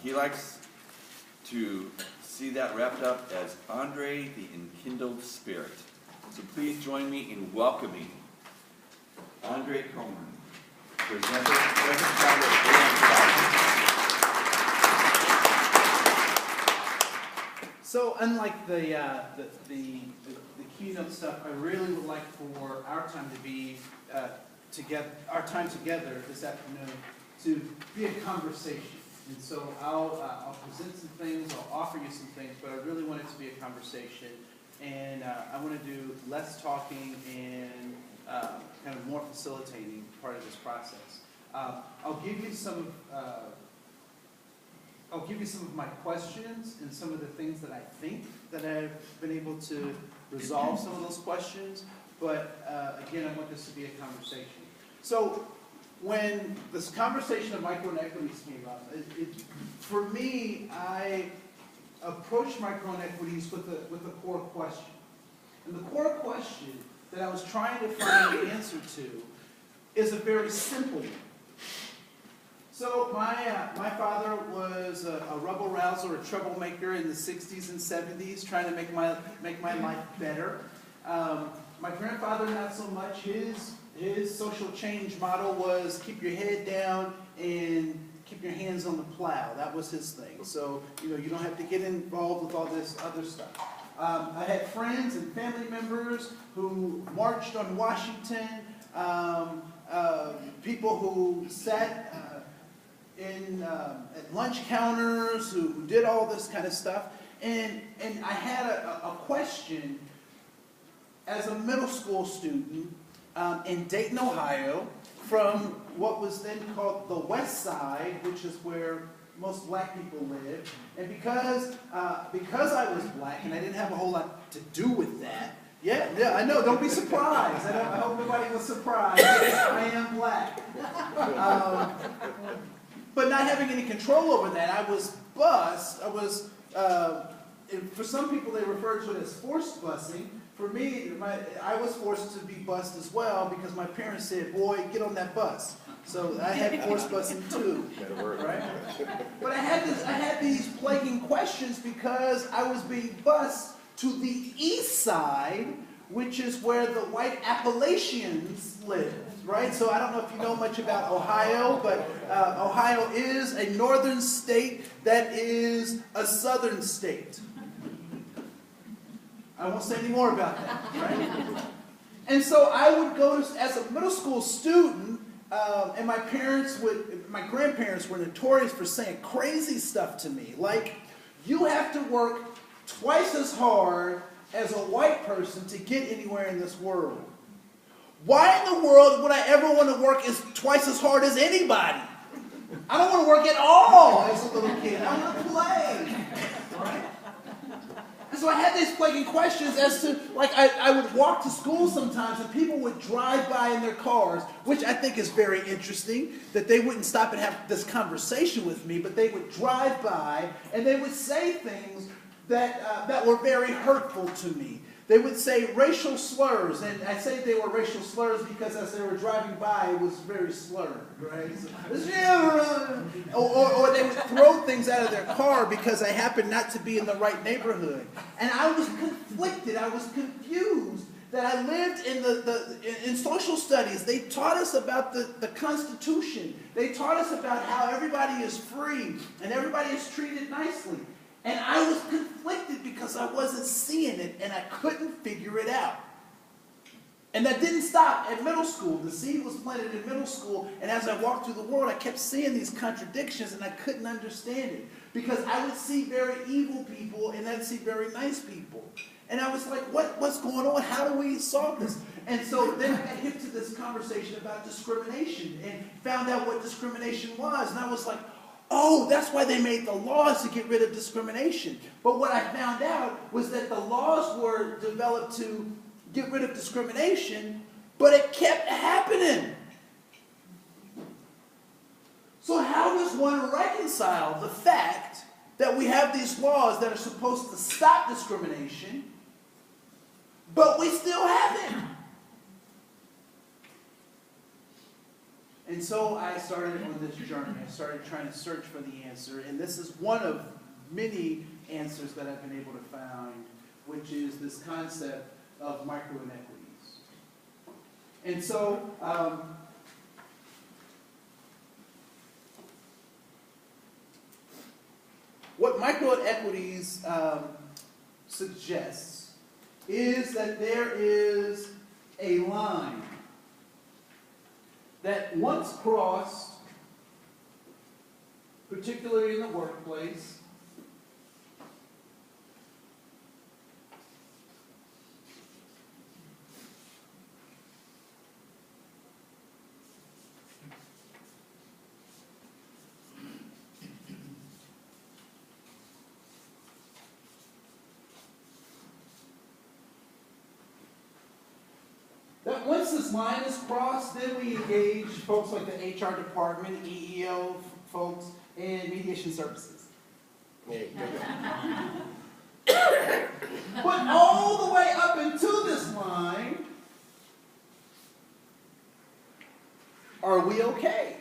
He likes to see that wrapped up as Andre the Enkindled Spirit. So please join me in welcoming Andre Koen, present founder of Koen. So unlike the keynote stuff, I really would like for our time to be together this afternoon to be a conversation. And so I'll present some things, I'll offer you some things, but I really want it to be a conversation. And I want to do less talking and kind of more facilitating part of this process. I'll give you some of my questions and some of the things that I think that I've been able to resolve some of those questions. But again, I want this to be a conversation. So when this conversation of microinequities came up, for me, I approached microinequities with a core question. And the core question that I was trying to find an answer to is a very simple one. So my father was a rebel rouser, a troublemaker in the 60s and 70s, trying to make my life better. My grandfather, not so much. His social change model was keep your head down and keep your hands on the plow. That was his thing. So you don't have to get involved with all this other stuff. I had friends and family members who marched on Washington. People who sat at lunch counters, who did all this kind of stuff. And I had a question as a middle school student in Dayton, Ohio, from what was then called the West Side, which is where most black people live. And because I was black and I didn't have a whole lot to do with that, yeah, I know, don't be surprised. I hope nobody was surprised. I am black. But not having any control over that, I was bused. For some people, they refer to it as forced busing. For me, I was forced to be bused as well because my parents said, "Boy, get on that bus." So I had forced busing too, right? But I had these plaguing questions because I was being bused to the east side, which is where the white Appalachians live, right? So I don't know if you know much about Ohio, but Ohio is a northern state that is a southern state. I won't say any more about that, right? And so I would go to, as a middle school student, and my grandparents were notorious for saying crazy stuff to me, like, you have to work twice as hard as a white person to get anywhere in this world. Why in the world would I ever want to work twice as hard as anybody? I don't want to work at all as a little kid. I want to play, right? And so I had these plaguing questions as to, like, I would walk to school sometimes and people would drive by in their cars, which I think is very interesting, that they wouldn't stop and have this conversation with me, but they would drive by and they would say things that were very hurtful to me. They would say racial slurs, and I say they were racial slurs because as they were driving by, it was very slurred, right? Or they would throw things out of their car because I happened not to be in the right neighborhood. And I was conflicted, I was confused that I lived in social studies. They taught us about the Constitution. They taught us about how everybody is free and everybody is treated nicely. And I was conflicted because I wasn't seeing it and I couldn't figure it out. And that didn't stop at middle school. The seed was planted in middle school, and as I walked through the world, I kept seeing these contradictions and I couldn't understand it. Because I would see very evil people and I'd see very nice people. And I was like, what's going on? How do we solve this? And so then I got hip to this conversation about discrimination and found out what discrimination was. And I was like, oh, that's why they made the laws to get rid of discrimination. But what I found out was that the laws were developed to get rid of discrimination, but it kept happening. So how does one reconcile the fact that we have these laws that are supposed to stop discrimination, but we still have it? And so I started on this journey. I started trying to search for the answer, and this is one of many answers that I've been able to find, which is this concept of micro-inequities. And so, what micro-inequities suggests is that there is a line that once crossed, particularly in the workplace, that once this line is crossed, then we engage folks like the HR department, EEO folks, and mediation services. But all the way up until this line, are we okay?